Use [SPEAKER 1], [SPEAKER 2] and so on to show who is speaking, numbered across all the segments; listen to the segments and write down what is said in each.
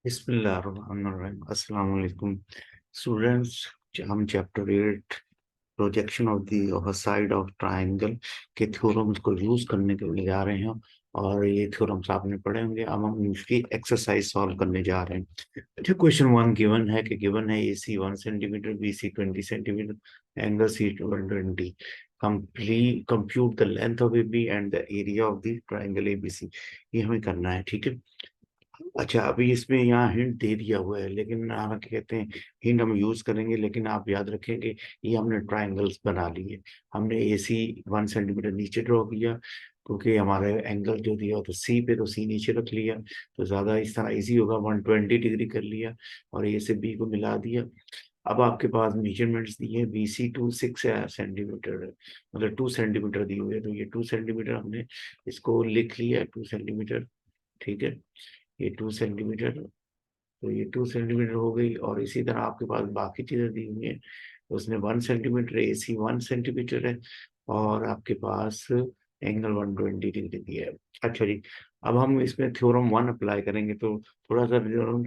[SPEAKER 1] बिस्मिल्लाहिर्रहमानिर्रहीम। अस्सलाम वालेकुम स्टूडेंट्स। हम chapter 8 projection of the upper side of triangle के थ्योरम्स को यूज करने के लिए जा रहे हैं। और ये थ्योरम्स आपने पढ़े होंगे। अब हम इसकी एक्सरसाइज सॉल्व करने जा रहे हैं। अच्छा, क्वेश्चन 1 गिवन है कि गिवन है AC 1 centimetre, BC 20 centimetre, angle C 120। Compute the length of AB and the area of the triangle ABC। ये हमें करना है, ठीक है। अच्छा, अभी इसमें यहाँ हिंट दे दिया हुआ है, लेकिन क्या कहते हैं, हिंट हम यूज करेंगे, लेकिन आप याद रखेंगे ये हमने ट्राइंगल्स बना लिए। हमने AC 1 सेंटीमीटर नीचे ड्रॉ किया, क्योंकि हमारे एंगल जो दिया तो C पे, तो C नीचे रख लिया तो ज्यादा इस तरह इजी होगा। 120 डिग्री कर लिया और A से B को मिला दिया। अब आपके पास मेजरमेंट्स दिए हैं। BC 2 6 सेंटीमीटर है, मतलब 2 सेंटीमीटर दिए हुए हैं, तो ये 2 सेंटीमीटर हमने इसको लिख लिया, 2 सेंटीमीटर। ठीक है, ये 2 सेंटीमीटर, तो ये 2 सेंटीमीटर हो गई। और इसी तरह आपके पास बाकी चीजें दी हुई हैं, तो उसने 1 सेंटीमीटर, AC 1 सेंटीमीटर है, और आपके पास एंगल 120 डिग्री दिया है। अच्छा जी, अब हम इसमें थ्योरम 1 अप्लाई करेंगे, तो थोड़ा सा थ्योरम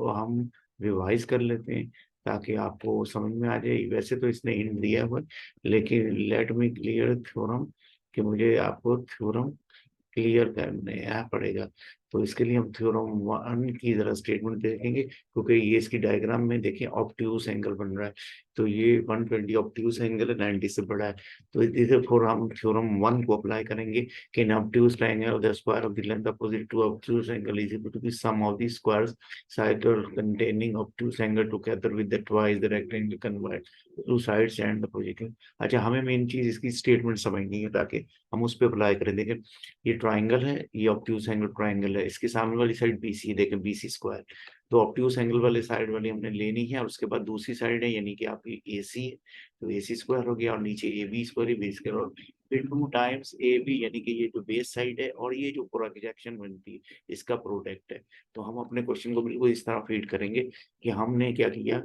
[SPEAKER 1] हम रिवाइज कर लेते हैं, ताकि आपको समझ में आ जाए। वैसे तो इसने हिंट दिया हुआ है, लेकिन लेट मी क्लियर थ्योरम, कि मुझे आपको थ्योरम क्लियर करना पड़ेगा। तो इसके लिए हम थ्योरम 1 की जरा स्टेटमेंट देखेंगे, क्योंकि ये इसकी डायग्राम में देखें ऑब्ट्यूज एंगल बन रहा है। तो ये 120 ऑब्ट्यूज एंगल है, 90 से बड़ा है। तो इसे फिर हम थ्योरम 1 को अप्लाई करेंगे कि in obtuse triangle the square of the length opposite to obtuse angle is equal to the sum of the squares side containing obtuse angle together with the twice the rectangle convert two sides and the projection। अच्छा, हमें main चीज इसकी statement समझनी है, ताकि हम उस पर अप्लाई करें। देखें, ये ट्राइंगल है, ये ऑब्ट्यूज एंगल ट्राइंगल है, इसके सामने वाली साइड BC, देखें BC स्क्वायर। तो ऑब्ट्यूज एंगल वाले साइड वाली हमने लेनी है, और उसके बाद दूसरी साइड है, यानी कि आपकी AC है, तो AC स्क्वायर हो गया, और नीचे AB स्क्वायर है, B स्क्वायर, और फिर 2 टाइम्स AB, यानी कि ये जो बेस साइड है और ये जो प्रोजेक्शन बनती है, इसका प्रोडक्ट है। तो हम अपने क्वेश्चन को बिल्कुल इस तरह फीड करेंगे कि हमने क्या किया,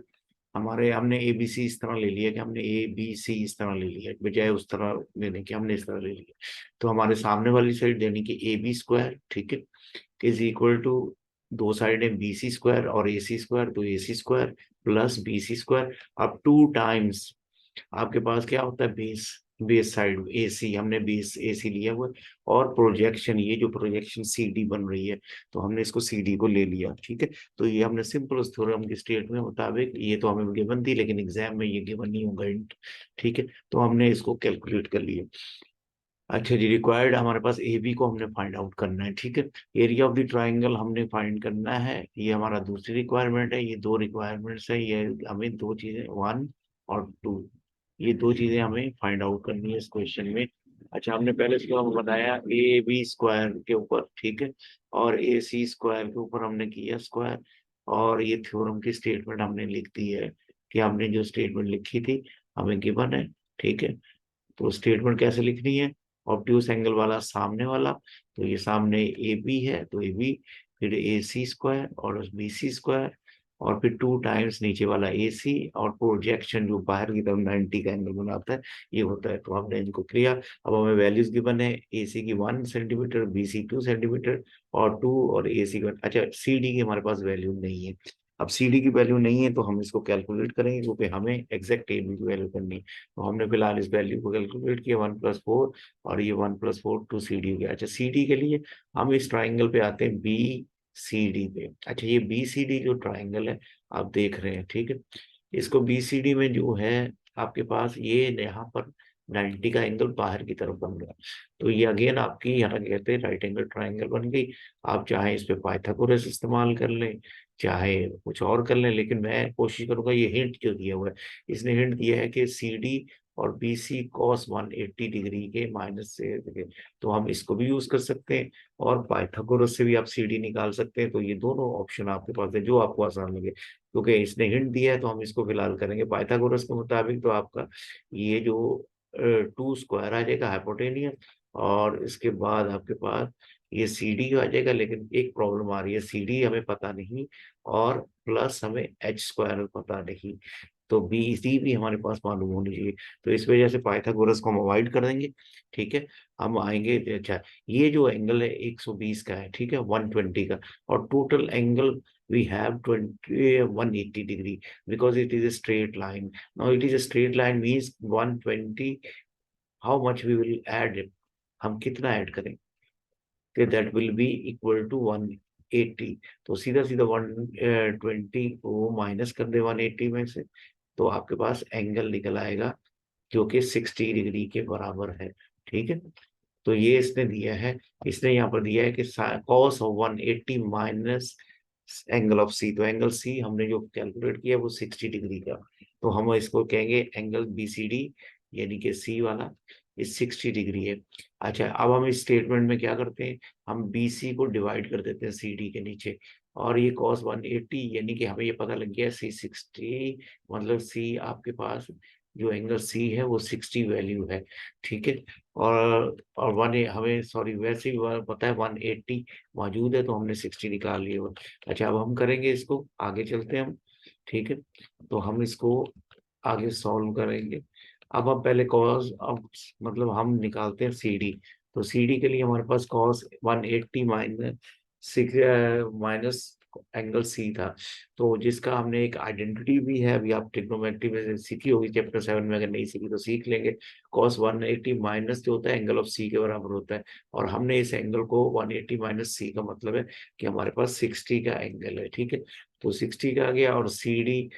[SPEAKER 1] हमने ABC इस तरह ले लिया, कि हमने ABC इस तरह ले लिया, बजाय उस तरह लेने के हमने इस तरह ले लिया। तो हमारे सामने वाली साइड यानी कि AB स्क्वायर, ठीक है, इज इक्वल टू, दो साइड है BC स्क्वायर और AC स्क्वायर, तो AC square plus BC square. अब 2 टाइम्स आपके पास क्या होता है, बेस, बेस साइड AC, हमने बेस AC लिया हुआ है, और प्रोजेक्शन, ये जो प्रोजेक्शन CD बन रही है, तो हमने इसको CD को ले लिया, ठीक है। तो ये हमने सिंपल थ्योरम के स्टेटमेंट मुताबिक, ये तो हमें गिवन थी, लेकिन एग्जाम में ये गिवन नहीं होगा hint, ठीक है। तो हमने इसको कैलकुलेट कर लिया। अच्छा जी, रिक्वायर्ड हमारे पास AB को हमने फाइंड आउट करना है, ठीक है। एरिया ऑफ द ट्राइंगल हमने फाइंड करना है, ये हमारा दूसरी रिक्वायरमेंट है। ये दो रिक्वायरमेंट्स है, ये हमें दो चीजें 1 और 2, ये दो चीजें हमें फाइंड आउट करनी है इस क्वेश्चन में। अच्छा, हमने पहले इसको हम बताया AB स्क्वायर के ऊपर, ठीक है, और AC स्क्वायर के ऊपर हमने किया स्क्वायर, और ये थ्योरम की स्टेटमेंट हमने लिख दी है, कि हमने जो स्टेटमेंट लिखी थी हमें गिवन है, ठीक है। तो स्टेटमेंट कैसे लिखनी है, ऑब्ट्यूज एंगल वाला सामने वाला, तो ये सामने AB है, तो AB, फिर AC स्क्वायर और BC स्क्वायर, और फिर 2 टाइम्स नीचे वाला AC, और प्रोजेक्शन जो बाहर की तरफ 90 का एंगल बनाता है, ये होता है। तो हमने इनको किया। अब हमें वैल्यूज गिवन है, AC की 1 सेंटीमीटर, BC 2 सेंटीमीटर, और 2, और AC का, अच्छा CD की हमारे पास वैल्यू नहीं है। अब CD की वैल्यू नहीं है, तो हम इसको कैलकुलेट करेंगे, क्योंकि हमें एग्जैक्ट AB की वैल्यू करनी है। तो हमने फिलहाल इस वैल्यू को कैलकुलेट किया, 1+4, और ये 1+4 2CD हो गया। अच्छा, CD के लिए हम इस ट्राइंगल पे आते हैं, BCD पे। अच्छा, ये BCD जो ट्राइंगल है आप देख रहे हैं, ठीक है, इसको BCD में जो है आपके पास ये यहाँ पर 90 का एंगल बाहर की तरफ बन रहा है। तो ये अगेन आपकी यहाँ कहते हैं राइट एंगल ट्राइंगल बन गई। आप चाहे इस पे पाइथागोरस इस्तेमाल कर लें, चाहे कुछ और कर लें, लेकिन मैं कोशिश करूंगा, ये हिंट जो दिया हुआ है, इसने हिंट दिया है कि CD और BC cos 180 डिग्री के माइनस से, तो हम इसको भी यूज कर सकते हैं, और पाइथागोरस से भी आप CD निकाल सकते हैं। तो ये दोनों ऑप्शन आपके पास है, जो आपको आसान लगे, क्योंकि इसने हिंट दिया है, तो हम इसको फिलहाल करेंगे पाइथागोरस के मुताबिक। तो आपका ये जो 2 स्क्वायर आ जाएगा हाइपोटेनियस, और इसके बाद आपके पास ये CD आ जाएगा, लेकिन एक प्रॉब्लम आ रही है, CD हमें पता नहीं, और प्लस हमें H स्क्वायर पता नहीं। तो बी सी भी हमारे पास मालूम होनी चाहिए। तो इस वजह से पाइथागोरस को हम अवॉइड कर देंगे। ठीक है, हम आएंगे। अच्छा, ये जो एंगल है 120 का है, ठीक है, 120 का, और total angle we have 180 degree because it is a straight line. Now it is a straight line means 120, how much we will add it, हम कितना ऐड करें, कि that will be equal to 180। तो सीधा सीधा 120 को माइनस कर दे 180 में से, तो आपके पास एंगल निकल आएगा जो कि 60 डिग्री के बराबर है। ठीक है, तो ये इसने दिया है, इसने यहाँ पर दिया है कि cos of 180 minus angle of C. तो एंगल सी हमने जो कैलकुलेट किया वो 60 डिग्री का, तो हम इसको कहेंगे एंगल बीसीडी, यानी कि सी वाला इस 60 डिग्री है। अच्छा, अब हम इस स्टेटमेंट में क्या करते हैं, हम बीसी को डिवाइड कर देते हैं सीडी के नीचे, और ये cos 180 यानी कि हमें ये पता लग गया सी 60, मतलब सी आपके पास जो एंगल सी है वो 60 वैल्यू है। ठीक है, और वन हमें सॉरी वैसे ही पता है 180 मौजूद है, तो हमने 60 निकाल लिया। अच्छा, अब हम करेंगे इसको, आगे चलते हैं हम। ठीक है, तो हम इसको आगे सॉल्व करेंगे। अब हम पहले कॉस, अब मतलब हम निकालते हैं सीडी। तो सीडी के लिए हमारे पास cos 180 minus six minus angle C था, तो जिसका हमने एक आइडेंटिटी भी है, अभी आप ट्रिग्नोमेट्री में सीखी होगी चैप्टर 7 में, अगर नहीं सीखी तो सीख लेंगे। कॉस 180 माइनस जो होता है एंगल ऑफ सी के बराबर होता है, और हमने इस एंगल को 180 माइनस सी का मतलब है कि हमारे पास 60 का एंगल है। ठीक है, तो 60 का आ गया, और सी डी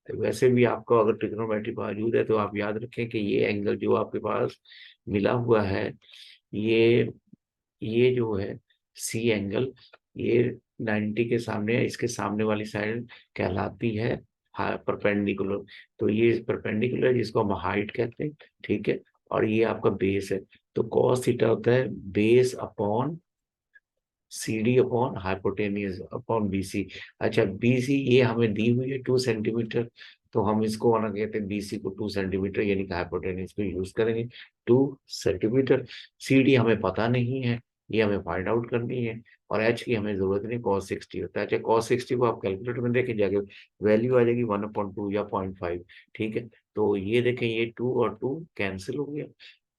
[SPEAKER 1] वैसे भी आपको अगर ट्रिग्नोमेट्री मौजूद है तो आप याद रखें कि ये एंगल जो आपके पास मिला हुआ है, ये ये जो है सी एंगल, ये 90 के सामने, इसके सामने वाली साइड कहलाती है परपेंडिकुलर। तो ये परपेंडिकुलर जिसको हम हाइट कहते हैं। ठीक है, और ये आपका बेस है। तो कॉस थीटा होता है base upon C D upon hypotenuse upon BC. अच्छा, बीसी ये हमें दी हुई है 2 सेंटीमीटर, तो हम इसको वाला कहते हैं बीसी को 2 सेंटीमीटर, यानी कि हाइपोटेनियस को यूज करेंगे 2 सेंटीमीटर। सी डी हमें पता नहीं है, ये हमें फाइंड आउट करनी है, और एच की हमें जरूरत नहीं, cos 60 होता है। अच्छा, cos 60 को आप कैलकुलेटर में देखें जाके, वैल्यू आ जाएगी 1/2 या 0.5। ठीक है, तो ये देखें, ये 2 और 2 कैंसिल हो गया,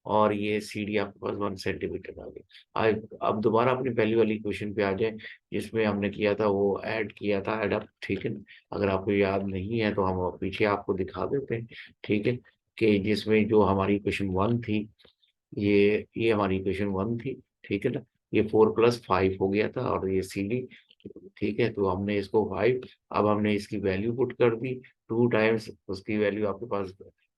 [SPEAKER 1] और ये सीडी आपके पास 1 सेंटीमीटर आ गई। अब दोबारा अपनी पहली वाली क्वेश्चन पे आ जाए, जिसमें हमने किया था वो ऐड किया था एडअप। ठीक है, अगर आपको याद नहीं है तो हम पीछे आपको दिखा देते हैं। ठीक है, कि जिसमें जो हमारी क्वेश्चन 1 थी, ये हमारी इक्वेशन 1 थी। ठीक है ना, ये 4+5 हो गया था, और ये सी डी। ठीक है, तो हमने इसको 5, अब हमने इसकी वैल्यू पुट कर दी, 2 टाइम्स उसकी वैल्यू आपके पास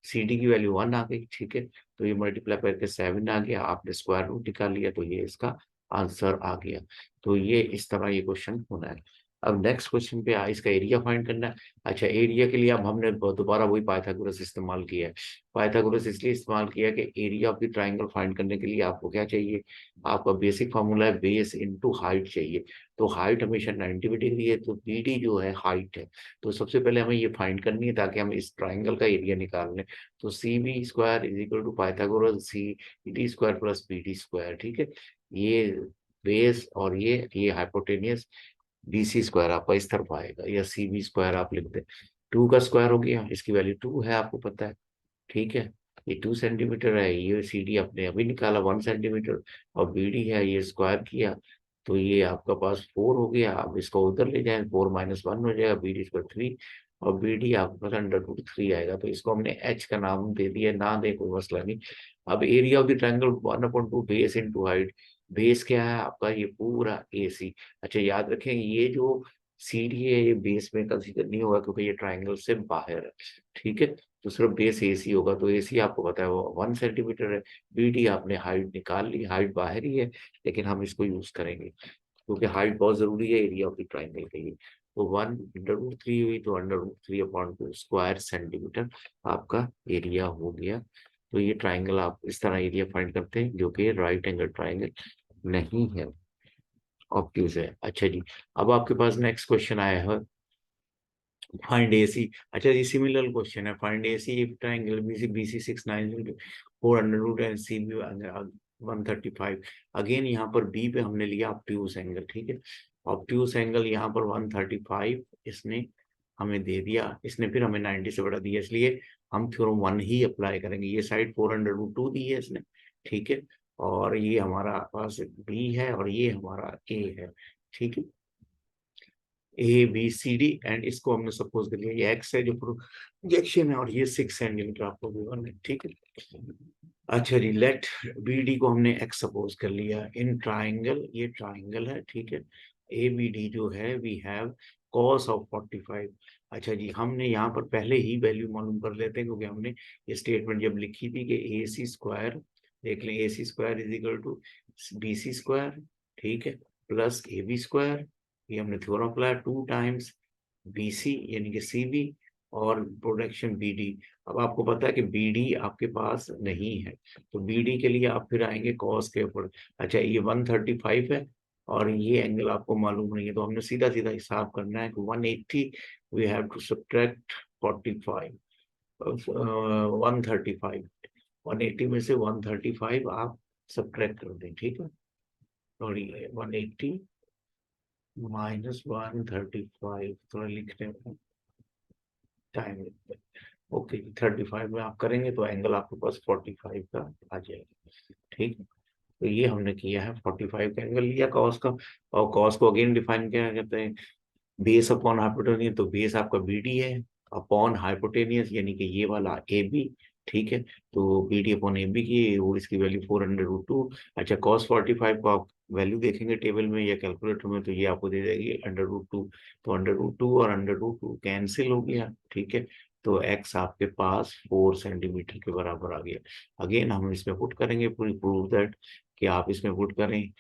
[SPEAKER 1] सी डी की वैल्यू 1 आ गई। ठीक है, तो ये मल्टीप्लाई करके 7 आ गया, आपने स्क्वायर रूट निकाल लिया, तो ये इसका आंसर आ गया। तो ये इस तरह ये क्वेश्चन होना है। अब नेक्स्ट क्वेश्चन पे इसका एरिया फाइंड करना है। अच्छा, एरिया के लिए अब हमने दोबारा वही पाइथागोरस इस्तेमाल किया है। पाइथागोरस इसलिए इस्तेमाल किया कि area of the triangle find करने के लिए आपको क्या चाहिए, आपका बेसिक फार्मूला है बेस इनटू हाइट चाहिए। तो हाइट हमेशा 90 डिग्री है, तो बी डी जो है हाइट है। तो सबसे पहले हमें ये फाइंड करनी है ताकि हम इस ट्राइंगल का एरिया निकाल लें। तो C B square is equal to Pythagoras C D square plus B D square. ठीक है, ये बेस और ये हाइपोटेनियस, बी सी स्क्वायर आपका इस तरफ आएगा, या सी बी स्क्वायर आप लिख दें। 2 का स्क्वायर हो गया, इसकी वैल्यू 2 है आपको पता है। ठीक है, ये 2 सेंटीमीटर है, ये सी डी आपने अभी निकाला 1 सेंटीमीटर, और बी डी है ये स्क्वायर किया, तो ये आपका पास 4 हो गया। अब इसको उधर ले जाएं, 4 - 1 हो जाएगा, बी डी स्क्वायर 3, और बी डी आपके पास √3 आएगा। तो इसको हमने एच का नाम दे दिया, ना दे कोई मसला नहीं। अब area of the triangle 1/2 base into height. Base क्या है आपका, ये पूरा ए सी। अच्छा, याद रखें ये जो सी डी है ये बेस में कंसीडर नहीं होगा, क्योंकि ये ट्राइंगल से बाहर है। ठीक है, तो सिर्फ बेस एसी होगा, तो एसी आपको पता है वो 1 सेंटीमीटर है। बीडी आपने हाइट निकाल ली, हाइट बाहर ही है, लेकिन हम इसको यूज करेंगे क्योंकि हाइट बहुत जरूरी है एरिया ऑफ द ट्राइंगल के लिए। तो 1/√3 हुई, तो √3/2 स्क्वायर सेंटीमीटर आपका एरिया हो गया। तो ये ट्राइंगल आप इस तरह एरिया फाइंड करते हैं, जो कि राइट एंगल ट्राइंगल नहीं है, ऑब्ट्यूज है। अच्छा जी, अब आपके पास नेक्स्ट क्वेश्चन आया है, फाइंड एसी। अच्छा, ये सिमिलर क्वेश्चन है, find AC if triangle BC BC 690 400 and CB 135। Again यहाँ पर बी पे हमने लिया ऑब्ट्यूज एंगल। ठीक है, ऑब्ट्यूज एंगल यहाँ पर 135 इसने हमें दे दिया, इसने फिर हमें 90 से बड़ा दिया, इसलिए हम थ्योरम 1 ही अप्लाई करेंगे। ये साइड 400√2 दी है इसने, ठीक है, और ये हमारा पास बी है और ये हमारा ए है, ठीक है, A B C D, and इसको हमने सपोज कर लिया ये एक्स है जो प्रोजेक्शन है, और ये 6 सेंटीमीटर आपको गिवन है, ठीक है। अच्छा जी, लेट बी डी को हमने एक्स सपोज कर लिया इन ट्राइंगल, ये ट्राइंगल है, ठीक है, ए बी डी जो है वी हैव cos ऑफ 45। अच्छा जी, हमने यहाँ पर पहले ही वैल्यू मालूम कर लेते हैं, क्योंकि हमने ये स्टेटमेंट जब लिखी थी कि ए सी स्क्वायर, देख लें, A C square is equal to B C square, ठीक है, प्लस ए बी स्क्वायर, ये हमने theorem apply 2 times B C यानी कि सी बी, और प्रोडक्शन बी डी। अब आपको पता है कि बी डी आपके पास नहीं है, तो बी डी के लिए आप फिर आएंगे कॉस के ऊपर। अच्छा, ये 135 है और ये एंगल आपको मालूम नहीं है, तो हमने सीधा सीधा हिसाब करना है कि 180 वी हैव टू सब्ट्रैक्ट 45, 135, 180 में से 135 आप सब्ट्रैक्ट कर दें, ठीक है, और ये 180 माइनस 135, थोड़ा लिखने में टाइम लगता है। ओके, 35 में आप करेंगे तो एंगल आपके पास 45 का आ जाएगा, ठीक है। तो ये हमने किया है, 45 का एंगल लिया कॉस का, और कॉस को अगेन डिफाइन क्या कहते हैं, बेस अपॉन हाइपोटेनियस, तो बेस आपका बी डी है, अपॉन हाइपोटेनियस यानी कि ये वाला ए बी, ठीक है, तो B D upon A B की वो इसकी वैल्यू 400√2। अच्छा, कॉस 45 को आप वैल्यू देखेंगे टेबल में या कैलकुलेटर में, तो ये आपको दे देगी √2, तो √2 और √2 कैंसिल हो गया, ठीक है, तो एक्स आपके पास 4 सेंटीमीटर के बराबर आ गया। अगेन हम इसमें पुट करेंगे, पूरी प्रूव दैट कि आप इसमें पुट करें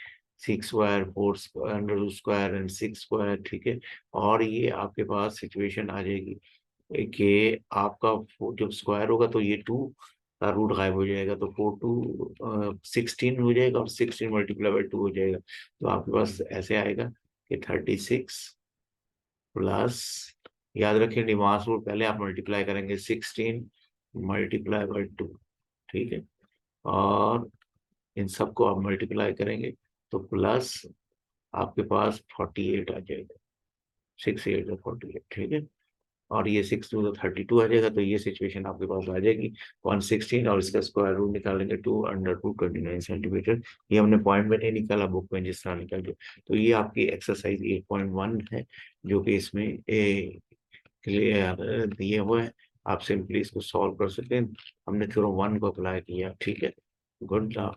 [SPEAKER 1] 6 square 4 under square and 6 square, ठीक है, और ये आपके पास सिचुएशन आ जाएगी कि आपका जब स्क्वायर होगा तो ये 2 का रूट गायब हो जाएगा, तो 4 2 16 हो जाएगा, और 16 मल्टीप्लाई बाई 2 हो जाएगा, तो आपके पास ऐसे आएगा कि 36 प्लस, याद रखें डिमास रूल, पहले आप मल्टीप्लाई करेंगे 16 मल्टीप्लाई बाई 2, ठीक है, और इन सबको आप मल्टीप्लाई करेंगे तो प्लस आपके पास 48 आ जाएगा, 6 8 48, ठीक है, और ये 6 2 32 आ जाएगा, तो ये सिचुएशन आपके पास आ जाएगी 116, और इसका स्क्वायर रूट निकालेंगे 2 √2 29 सेंटीमीटर। ये हमने पॉइंट में नहीं निकाला, बुक में जिस तरह निकाल के, तो ये आपकी एक्सरसाइज 8.1 है, जो कि इसमें क्लियर दिए हुए हैं, आप सिंपली इसको सॉल्व कर सकते हैं। हमने थ्योरम 1 को अप्लाई किया, ठीक है, गुड जॉब।